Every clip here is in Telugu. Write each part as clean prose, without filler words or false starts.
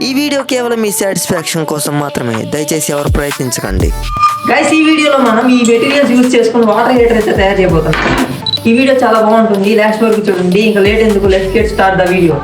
ఈ వీడియో కేవలం మీ సాటిస్ఫాక్షన్ కోసం మాత్రమే, దయచేసి ఎవరు ప్రయత్నించకండి. గైస్, ఈ వీడియోలో మనం ఈ మెటీరియల్స్ యూజ్ చేసుకుని వాటర్ హీటర్ అయితే తయారు చేయబోతాం. ఈ వీడియో చాలా బాగుంటుంది, లాస్ట్ వరకు చూడండి. ఇంకా లేట్ ఎందుకు, let's get start the video.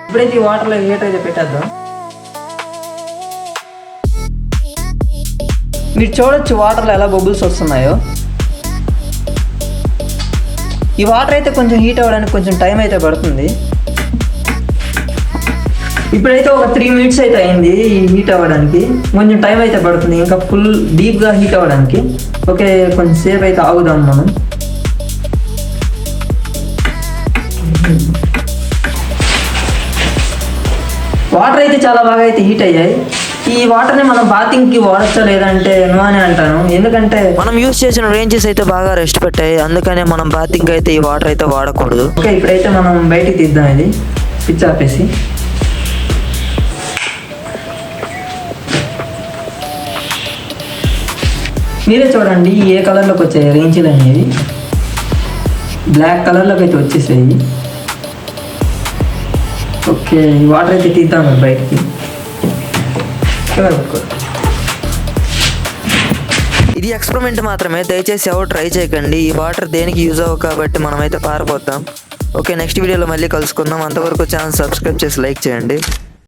ఇప్పుడైతే ఈ వాటర్లో హీటర్ అయితే పెట్టేద్దాం. మీరు చూడొచ్చు వాటర్లో ఎలా బబుల్స్ వస్తున్నాయో. ఈ వాటర్ అయితే కొంచెం హీట్ అవ్వడానికి కొంచెం టైం అయితే పడుతుంది. ఇప్పుడైతే ఒక 3 minutes అయితే అయింది ఈ హీట్ అవ్వడానికి. కొంచెం టైం అయితే పడుతుంది, ఇంకా ఫుల్ డీప్గా హీట్ అవ్వడానికి. ఓకే, కొంచెం సేపు అయితే ఆగుదాం మనం. వాటర్ అయితే చాలా బాగా అయితే హీట్ అయ్యాయి. ఈ వాటర్ని మనం బాతింగ్కి వాడచ్చా లేదంటే నో అని అంటాను. ఎందుకంటే మనం యూజ్ చేసిన రేంజెస్ అయితే బాగా రెస్ట్ పెట్టాయి, అందుకనే మనం బాతింగ్ అయితే ఈ వాటర్ అయితే వాడకూడదు. ఓకే, ఇప్పుడైతే మనం బయటికి తీద్దాం. ఇది స్విచ్ ఆపేసి మీరే చూడండి ఏ కలర్లోకి వచ్చాయి రేంజ్లు అనేవి. బ్లాక్ కలర్లోకి అయితే వచ్చేసాయి. ఓకే, ఈ వాటర్ అయితే తీద్దాం బయటికి. ఇది ఎక్స్పెరిమెంట్ మాత్రమే, దయచేసి ఎవరు ట్రై చేయకండి. ఈ వాటర్ దేనికి యూజ్ అవ్వవు కాబట్టి మనమైతే పారిపోతాం. ఓకే, నెక్స్ట్ వీడియోలో మళ్ళీ కలుసుకుందాం. అంతవరకు ఛానల్ సబ్స్క్రైబ్ చేసి లైక్ చేయండి.